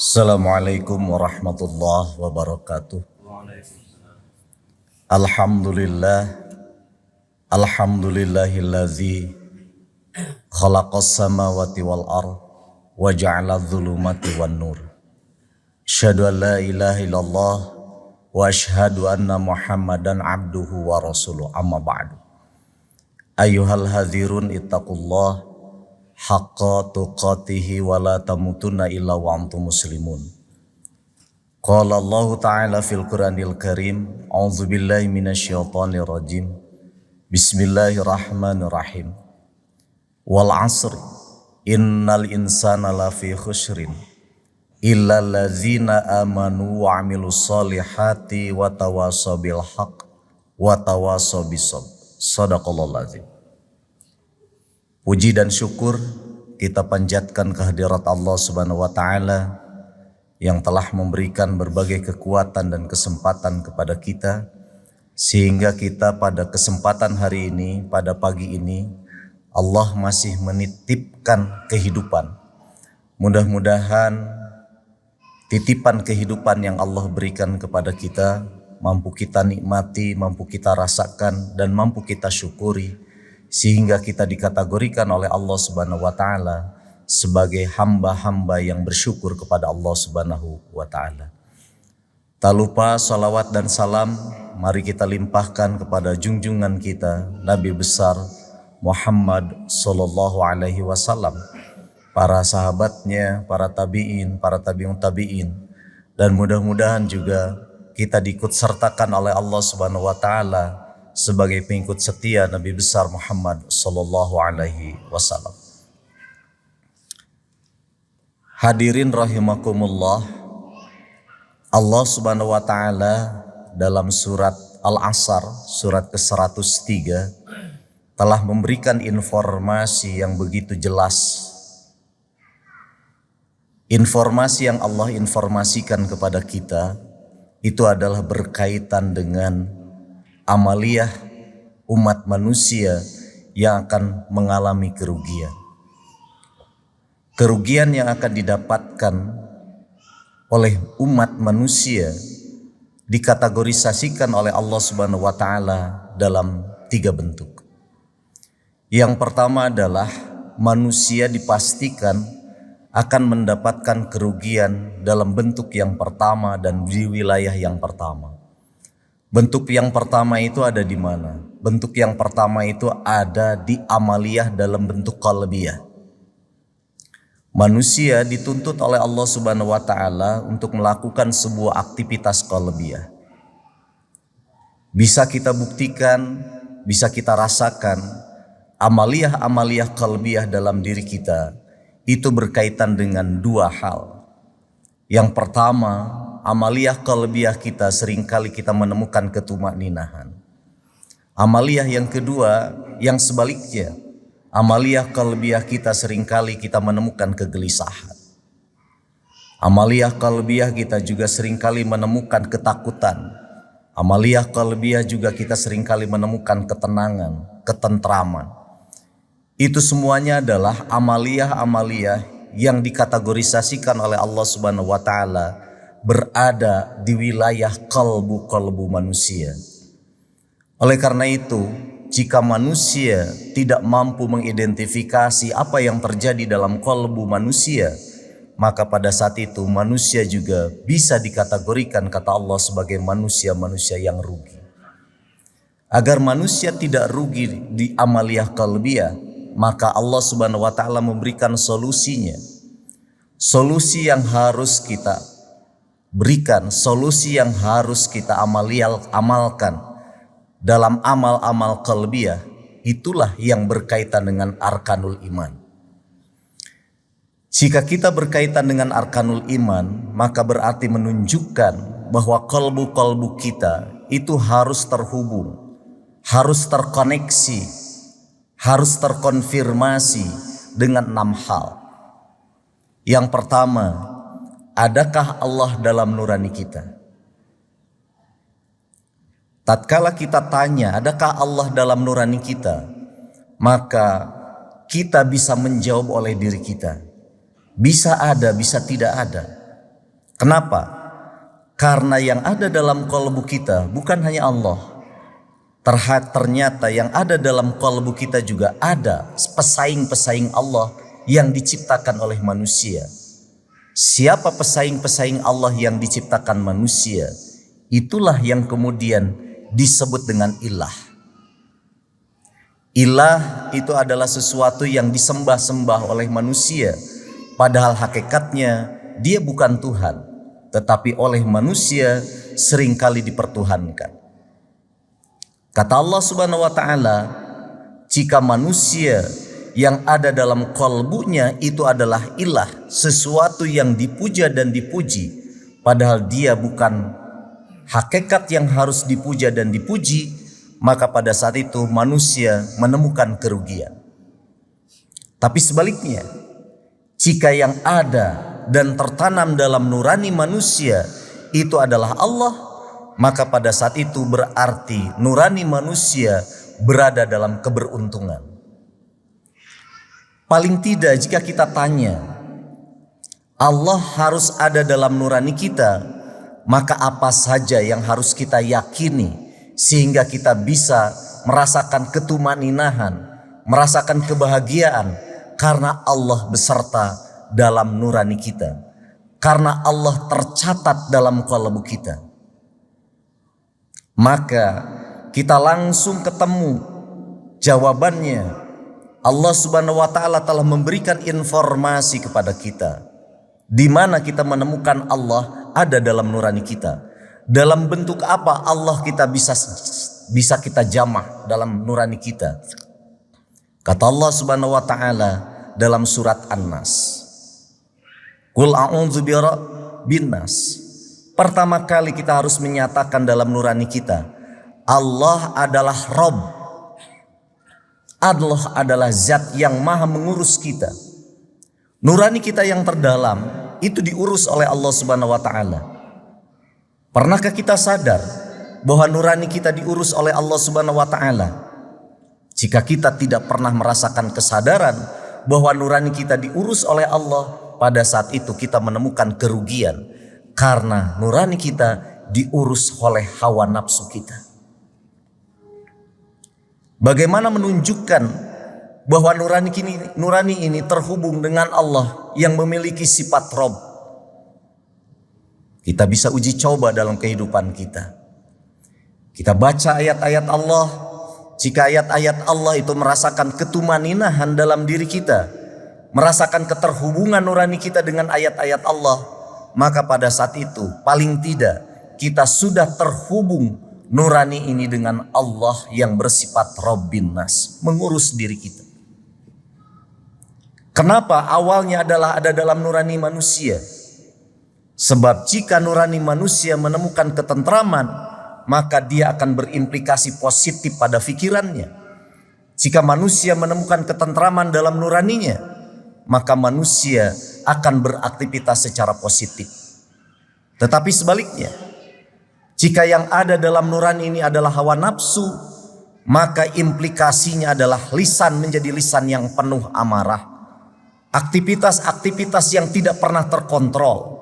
Assalamualaikum warahmatullahi wabarakatuh. Alhamdulillah, alhamdulillahillazi khalaqas samawati wal ard wa ja'ala dhulumati wan nur. Asyhadu an la ilaha illallah wa asyhadu anna Muhammadan abduhu wa rasuluh, amma ba'du. Ayyuhal hadzirun ittaqullah haqqa tuqatihi wa la tamutunna illa wa antum muslimun. Qala Allah ta'ala fil Qur'anil Karim, a'udzu billahi minasyaitonir rajim. Bismillahirrahmanirrahim. Wal 'asri innal insana lafi khusrin illa allazina amanu wa 'amilus solihati wa tawasaw bil haqq wa tawasaw bis sabr. Shadaqallahul azim. Puji dan syukur kita panjatkan kehadirat Allah Subhanahu wa taala yang telah memberikan berbagai kekuatan dan kesempatan kepada kita sehingga kita pada kesempatan hari ini, pada pagi ini Allah masih menitipkan kehidupan. Mudah-mudahan titipan kehidupan yang Allah berikan kepada kita mampu kita nikmati, mampu kita rasakan dan mampu kita syukuri, sehingga kita dikategorikan oleh Allah Subhanahu wa taala sebagai hamba-hamba yang bersyukur kepada Allah Subhanahu wa taala. Tak lupa salawat dan salam mari kita limpahkan kepada junjungan kita Nabi besar Muhammad sallallahu alaihi wasallam, para sahabatnya, para tabi'in, para tabi'un tabi'in, dan mudah-mudahan juga kita diikut sertakan oleh Allah Subhanahu wa taala sebagai pengikut setia Nabi besar Muhammad sallallahu alaihi wasallam. Hadirin rahimakumullah, Allah Subhanahu wa taala dalam surat Al-Asr, surat ke-103 telah memberikan informasi yang begitu jelas. Informasi yang Allah informasikan kepada kita itu adalah berkaitan dengan amaliyah umat manusia yang akan mengalami kerugian. Kerugian yang akan didapatkan oleh umat manusia dikategorisasikan oleh Allah Subhanahu wa taala dalam 3 bentuk. Yang pertama adalah manusia dipastikan akan mendapatkan kerugian dalam bentuk yang pertama dan di wilayah yang pertama. Bentuk yang pertama itu ada di mana? Bentuk yang pertama itu ada di amaliyah dalam bentuk qalbiyah. Manusia dituntut oleh Allah Subhanahu wa taala untuk melakukan sebuah aktivitas qalbiyah. Bisa kita buktikan, bisa kita rasakan amaliyah-amaliyah qalbiyah dalam diri kita itu berkaitan dengan 2 hal. Yang pertama, amaliyah qalbiyah kita seringkali kita menemukan ketumakninahan. Amaliyah yang kedua, yang sebaliknya, amaliyah qalbiyah kita seringkali kita menemukan kegelisahan. Amaliyah qalbiyah kita juga seringkali menemukan ketakutan. Amaliyah qalbiyah juga kita seringkali menemukan ketenangan, ketentraman. Itu semuanya adalah amaliyah-amaliyah yang dikategorisasikan oleh Allah Subhanahu wa taala berada di wilayah kalbu manusia. Oleh karena itu, jika manusia tidak mampu mengidentifikasi apa yang terjadi dalam kalbu manusia, maka pada saat itu manusia juga bisa dikategorikan kata Allah sebagai manusia-manusia yang rugi. Agar manusia tidak rugi di amaliyah kalbiyah, maka Allah Subhanahu wa taala memberikan solusinya. Solusi yang harus kita berikan, solusi yang harus kita amalkan dalam amal-amal qalbiyah, itulah yang berkaitan dengan arkanul iman. Jika kita berkaitan dengan arkanul iman, maka berarti menunjukkan bahwa kalbu kita itu harus terhubung, harus terkoneksi, harus terkonfirmasi dengan 6 hal. Yang pertama, adakah Allah dalam nurani kita? Tatkala kita tanya, adakah Allah dalam nurani kita? Maka kita bisa menjawab oleh diri kita. Bisa ada, bisa tidak ada. Kenapa? Karena yang ada dalam kalbu kita bukan hanya Allah. Ternyata yang ada dalam kalbu kita juga ada pesaing-pesaing Allah yang diciptakan oleh manusia. Siapa pesaing-pesaing Allah yang diciptakan manusia? Itulah yang kemudian disebut dengan ilah. Ilah itu adalah sesuatu yang disembah-sembah oleh manusia, padahal hakikatnya dia bukan Tuhan, tetapi oleh manusia seringkali dipertuhankan. Kata Allah Subhanahu wa taala, jika manusia yang ada dalam kalbunya itu adalah ilah, sesuatu yang dipuja dan dipuji, padahal dia bukan hakikat yang harus dipuja dan dipuji, maka pada saat itu manusia menemukan kerugian. Tapi sebaliknya, jika yang ada dan tertanam dalam nurani manusia itu adalah Allah, maka pada saat itu berarti nurani manusia berada dalam keberuntungan. Paling tidak jika kita tanya, Allah harus ada dalam nurani kita, maka apa saja yang harus kita yakini sehingga kita bisa merasakan ketumaninahan, merasakan kebahagiaan karena Allah beserta dalam nurani kita, karena Allah tercatat dalam kalbu kita. Maka kita langsung ketemu jawabannya. Allah Subhanahu wa taala telah memberikan informasi kepada kita di mana kita menemukan Allah ada dalam nurani kita. Dalam bentuk apa Allah kita bisa kita jamah dalam nurani kita? Kata Allah Subhanahu wa taala dalam surat An-Nas, Qul a'udzu binnas. Pertama kali kita harus menyatakan dalam nurani kita, Allah adalah Rabb. Allah adalah zat yang maha mengurus kita. Nurani kita yang terdalam itu diurus oleh Allah Subhanahu wa taala. Pernahkah kita sadar bahwa nurani kita diurus oleh Allah Subhanahu wa taala? Jika kita tidak pernah merasakan kesadaran bahwa nurani kita diurus oleh Allah, pada saat itu kita menemukan kerugian. Karena nurani kita diurus oleh hawa nafsu kita. Bagaimana menunjukkan bahwa nurani ini terhubung dengan Allah yang memiliki sifat Rabb? Kita bisa uji coba dalam kehidupan kita. Kita baca ayat-ayat Allah. Jika ayat-ayat Allah itu merasakan ketumaninahan dalam diri kita, merasakan keterhubungan nurani kita dengan ayat-ayat Allah, maka pada saat itu paling tidak kita sudah terhubung nurani ini dengan Allah yang bersifat Rabbin Nas, mengurus diri kita. Kenapa awalnya adalah ada dalam nurani manusia? Sebab jika nurani manusia menemukan ketentraman, maka dia akan berimplikasi positif pada pikirannya. Jika manusia menemukan ketentraman dalam nuraninya, maka manusia akan beraktivitas secara positif. Tetapi sebaliknya, jika yang ada dalam nurani ini adalah hawa nafsu, maka implikasinya adalah lisan menjadi lisan yang penuh amarah. Aktivitas-aktivitas yang tidak pernah terkontrol.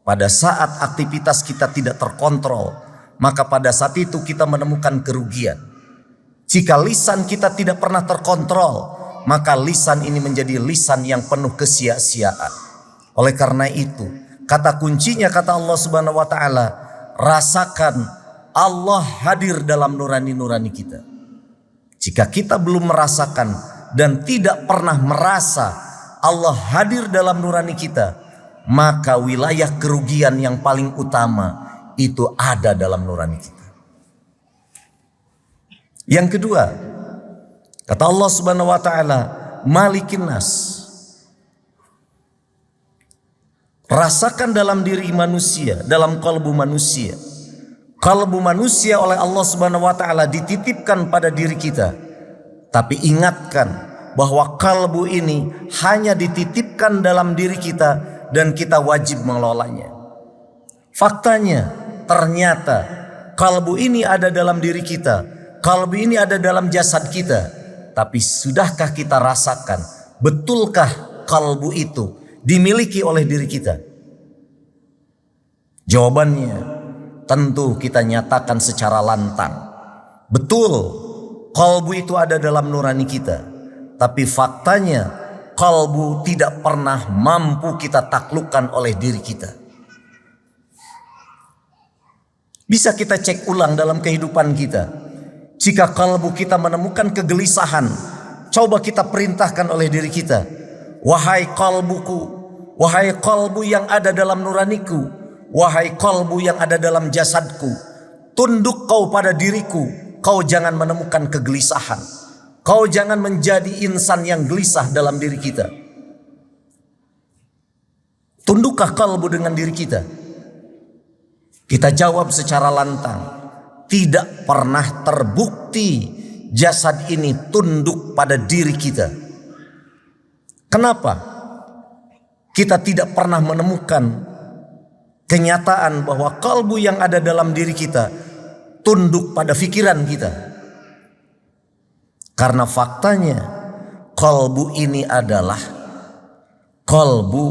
Pada saat aktivitas kita tidak terkontrol, maka pada saat itu kita menemukan kerugian. Jika lisan kita tidak pernah terkontrol, maka lisan ini menjadi lisan yang penuh kesia-siaan. Oleh karena itu, kata kuncinya kata Allah Subhanahu wa taala, rasakan Allah hadir dalam nurani-nurani kita. Jika kita belum merasakan dan tidak pernah merasa Allah hadir dalam nurani kita, maka wilayah kerugian yang paling utama itu ada dalam nurani kita. Yang kedua, kata Allah Subhanahu wa taala, Malikin Nas. Rasakan dalam diri manusia, dalam kalbu manusia. Kalbu manusia oleh Allah Subhanahu wa taala dititipkan pada diri kita. Tapi ingatkan bahwa kalbu ini hanya dititipkan dalam diri kita dan kita wajib mengelolanya. Faktanya ternyata kalbu ini ada dalam diri kita, kalbu ini ada dalam jasad kita. Tapi sudahkah kita rasakan, betulkah kalbu itu dimiliki oleh diri kita? Jawabannya tentu kita nyatakan secara lantang. Betul, qalbu itu ada dalam nurani kita. Tapi faktanya qalbu tidak pernah mampu kita taklukkan oleh diri kita. Bisa kita cek ulang dalam kehidupan kita. Jika qalbu kita menemukan kegelisahan, coba kita perintahkan oleh diri kita. Wahai qalbuku, wahai qalbu yang ada dalam nuraniku, wahai qalbu yang ada dalam jasadku, tunduk kau pada diriku, kau jangan menemukan kegelisahan. Kau jangan menjadi insan yang gelisah dalam diri kita. Tundukkah qalbu dengan diri kita? Kita jawab secara lantang. Tidak pernah terbukti jasad ini tunduk pada diri kita. Kenapa? Kita tidak pernah menemukan kenyataan bahwa qalbu yang ada dalam diri kita tunduk pada pikiran kita. Karena faktanya qalbu ini adalah qalbu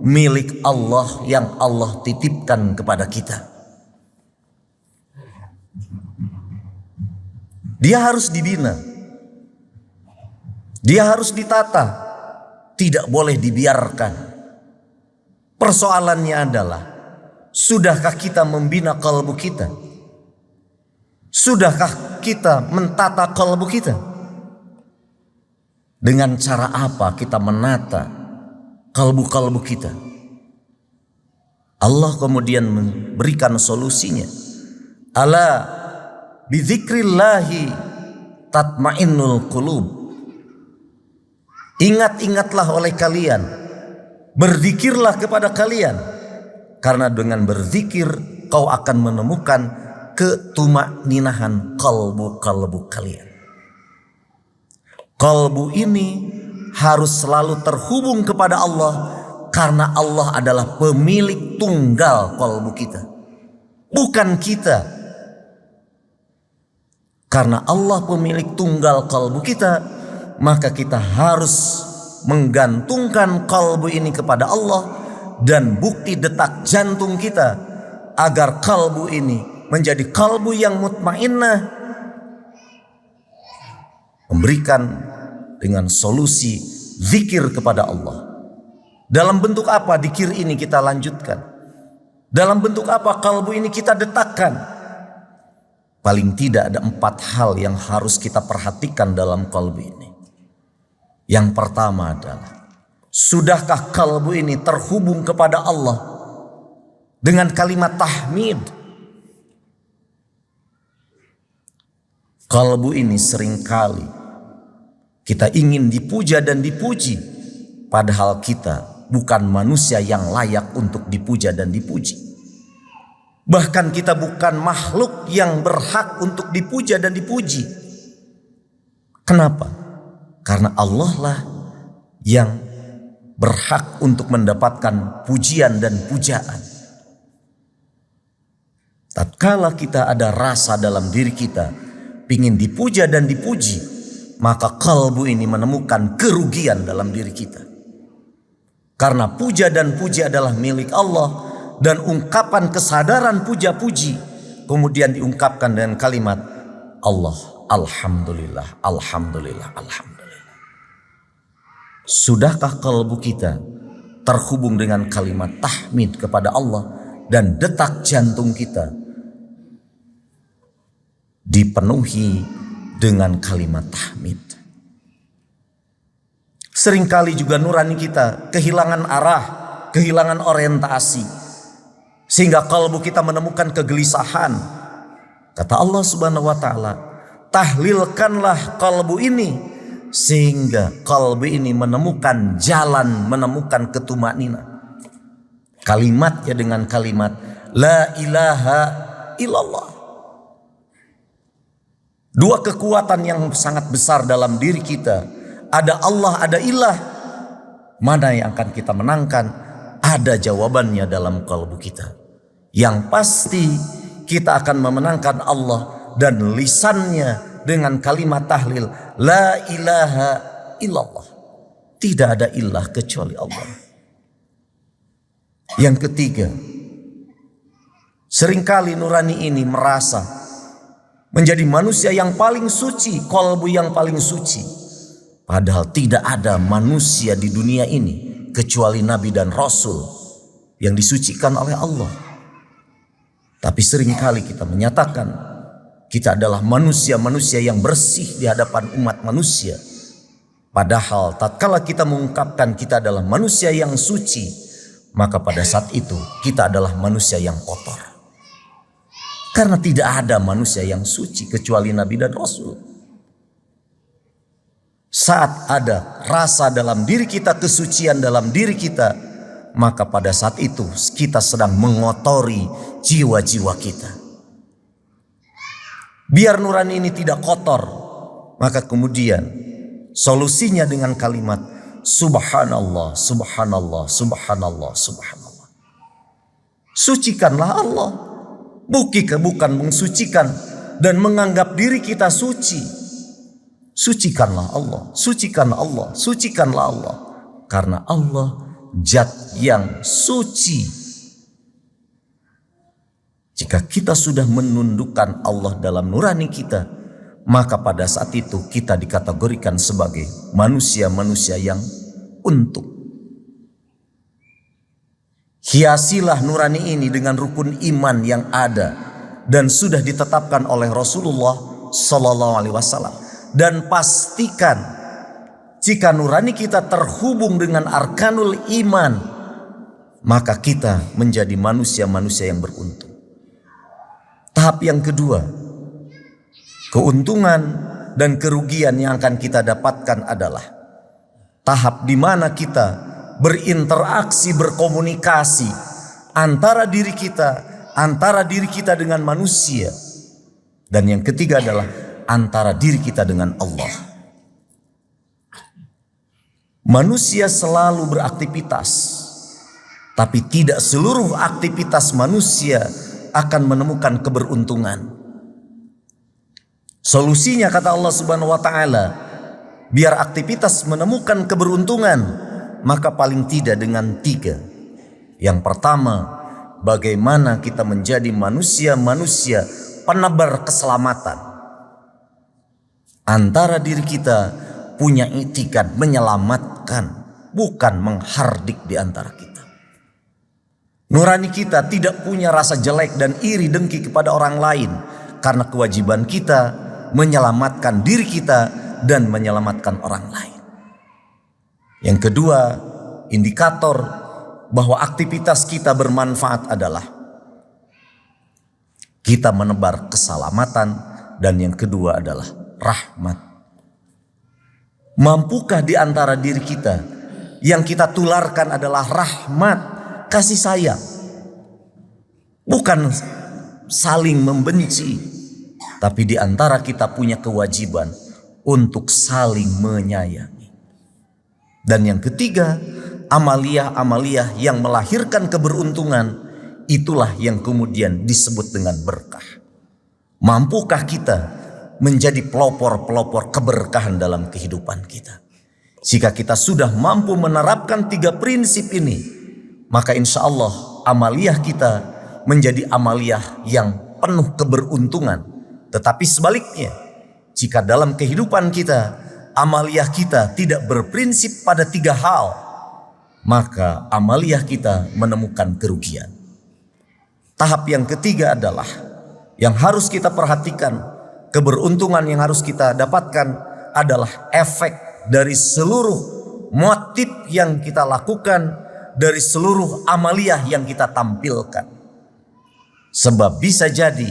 milik Allah yang Allah titipkan kepada kita. Dia harus dibina. Dia harus ditata. Tidak boleh dibiarkan. Persoalannya adalah, sudahkah kita membina qalbu kita? Sudahkah kita mentata qalbu kita? Dengan cara apa kita menata kalbu-kalbu kita? Allah kemudian memberikan solusinya. Ala bidzikrillahi tatmainnul qulub. Ingat-ingatlah oleh kalian, berzikirlah kepada kalian, karena dengan berzikir kau akan menemukan ketumakninahan kalbu-kalbu kalian. Kalbu ini harus selalu terhubung kepada Allah, karena Allah adalah pemilik tunggal kalbu kita, bukan kita. Karena Allah pemilik tunggal kalbu kita, maka kita harus menggantungkan kalbu ini kepada Allah dan bukti detak jantung kita, agar kalbu ini menjadi kalbu yang mutmainnah, memberikan dengan solusi zikir kepada Allah. Dalam bentuk apa zikir ini kita lanjutkan? Dalam bentuk apa kalbu ini kita detakkan? Paling tidak ada 4 hal yang harus kita perhatikan dalam kalbu ini. Yang pertama adalah, sudahkah kalbu ini terhubung kepada Allah dengan kalimat tahmid? Kalbu ini seringkali kita ingin dipuja dan dipuji, padahal kita bukan manusia yang layak untuk dipuja dan dipuji. Bahkan kita bukan makhluk yang berhak untuk dipuja dan dipuji. Kenapa? Karena Allah lah yang berhak untuk mendapatkan pujian dan pujaan. Tatkala kita ada rasa dalam diri kita ingin dipuja dan dipuji, maka kalbu ini menemukan kerugian dalam diri kita. Karena puja dan puji adalah milik Allah, dan ungkapan kesadaran puja-puji kemudian diungkapkan dengan kalimat Allah, alhamdulillah, alhamdulillah, alhamdulillah. Sudahkah kalbu kita terhubung dengan kalimat tahmid kepada Allah, dan detak jantung kita dipenuhi dengan kalimat tahmid? Seringkali juga nurani kita kehilangan arah, kehilangan orientasi, sehingga kalbu kita menemukan kegelisahan. Kata Allah Subhanahu wa taala, tahlilkanlah kalbu ini, sehingga kalbu ini menemukan jalan, menemukan ketumakninah. Kalimatnya dengan kalimat la ilaha illallah. Dua kekuatan yang sangat besar dalam diri kita. Ada Allah, ada ilah. Mana yang akan kita menangkan? Ada jawabannya dalam kalbu kita. Yang pasti kita akan memenangkan Allah dan lisannya dengan kalimat tahlil la ilaha illallah. Tidak ada ilah kecuali Allah. Yang ketiga, Seringkali nurani ini merasa menjadi manusia yang paling suci, kolbu yang paling suci. Padahal tidak ada manusia di dunia ini kecuali Nabi dan Rasul yang disucikan oleh Allah. Tapi seringkali kita menyatakan kita adalah manusia-manusia yang bersih di hadapan umat manusia. Padahal tatkala kita mengungkapkan kita adalah manusia yang suci, maka pada saat itu kita adalah manusia yang kotor. Karena tidak ada manusia yang suci kecuali Nabi dan Rasul. Saat ada rasa dalam diri kita, kesucian dalam diri kita, maka pada saat itu kita sedang mengotori jiwa-jiwa kita. Biar nurani ini tidak kotor, maka kemudian solusinya dengan kalimat Subhanallah, Subhanallah, Subhanallah, Subhanallah. Sucikanlah Allah. Bukan mensucikan dan menganggap diri kita suci. Sucikanlah Allah, sucikanlah Allah, sucikanlah Allah. Karena Allah zat yang suci. Jika kita sudah menundukkan Allah dalam nurani kita, maka pada saat itu kita dikategorikan sebagai manusia-manusia yang untung. Hiasilah nurani ini dengan rukun iman yang ada dan sudah ditetapkan oleh Rasulullah Sallallahu Alaihi Wasallam. Dan pastikan jika nurani kita terhubung dengan arkanul iman, maka kita menjadi manusia-manusia yang beruntung. Tahap yang kedua, keuntungan dan kerugian yang akan kita dapatkan adalah tahap di mana kita berinteraksi, berkomunikasi antara diri kita dengan manusia. Dan yang ketiga adalah antara diri kita dengan Allah. Manusia selalu beraktivitas, tapi tidak seluruh aktivitas manusia akan menemukan keberuntungan. Solusinya kata Allah Subhanahu wa taala, biar aktivitas menemukan keberuntungan, maka paling tidak dengan 3. Yang pertama, bagaimana kita menjadi manusia-manusia penebar keselamatan. Antara diri kita punya itikad menyelamatkan, bukan menghardik di antara kita. Nurani kita tidak punya rasa jelek dan iri dengki kepada orang lain, karena kewajiban kita menyelamatkan diri kita dan menyelamatkan orang lain. Yang kedua, indikator bahwa aktivitas kita bermanfaat adalah kita menebar keselamatan, dan yang kedua adalah rahmat. Mampukah di antara diri kita yang kita tularkan adalah rahmat, kasih sayang, bukan saling membenci, tapi di antara kita punya kewajiban untuk saling menyayangi. Dan yang ketiga, amaliyah-amaliyah yang melahirkan keberuntungan, itulah yang kemudian disebut dengan berkah. Mampukah kita menjadi pelopor-pelopor keberkahan dalam kehidupan kita? Jika kita sudah mampu menerapkan 3 prinsip ini, maka insya Allah amaliyah kita menjadi amaliyah yang penuh keberuntungan. Tetapi sebaliknya, jika dalam kehidupan kita amaliyah kita tidak berprinsip pada 3 hal, maka amaliyah kita menemukan kerugian. Tahap yang ketiga adalah yang harus kita perhatikan, keberuntungan yang harus kita dapatkan adalah efek dari seluruh motif yang kita lakukan, dari seluruh amaliyah yang kita tampilkan. Sebab bisa jadi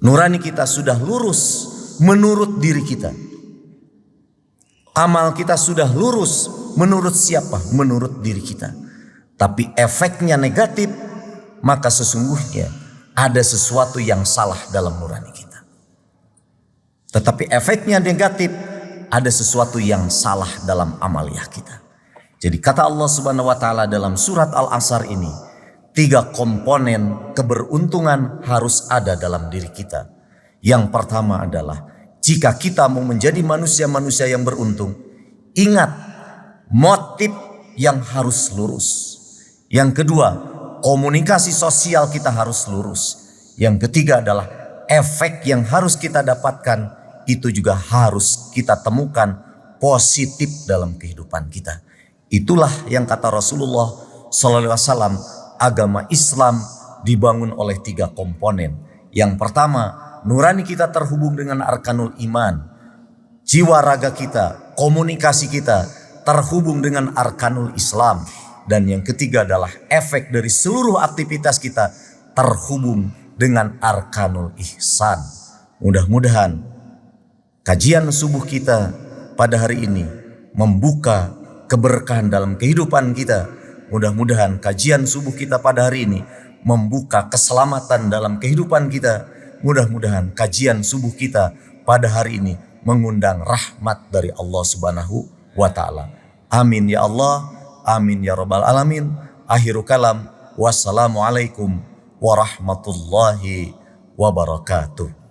nurani kita sudah lurus menurut diri kita. Amal kita sudah lurus menurut siapa? Menurut diri kita. Tapi efeknya negatif, maka sesungguhnya ada sesuatu yang salah dalam nurani kita. Tetapi efeknya negatif, ada sesuatu yang salah dalam amaliyah kita. Jadi kata Allah Subhanahu wa taala dalam surat Al-Asr ini, 3 komponen keberuntungan harus ada dalam diri kita. Yang pertama adalah jika kita mau menjadi manusia-manusia yang beruntung, ingat motif yang harus lurus. Yang kedua, komunikasi sosial kita harus lurus. Yang ketiga adalah efek yang harus kita dapatkan itu juga harus kita temukan positif dalam kehidupan kita. Itulah yang kata Rasulullah SAW, agama Islam dibangun oleh 3 komponen. Yang pertama, nurani kita terhubung dengan arkanul iman. Jiwa raga kita, komunikasi kita terhubung dengan arkanul Islam. Dan yang ketiga adalah efek dari seluruh aktivitas kita terhubung dengan arkanul ihsan. Mudah-mudahan kajian subuh kita pada hari ini membuka keberkahan dalam kehidupan kita. Mudah-mudahan kajian subuh kita pada hari ini membuka keselamatan dalam kehidupan kita. Mudah-mudahan kajian subuh kita pada hari ini mengundang rahmat dari Allah Subhanahu wa Ta'ala. Amin ya Allah, amin ya Rabbal Alamin. Akhiru kalam, wassalamualaikum warahmatullahi wabarakatuh.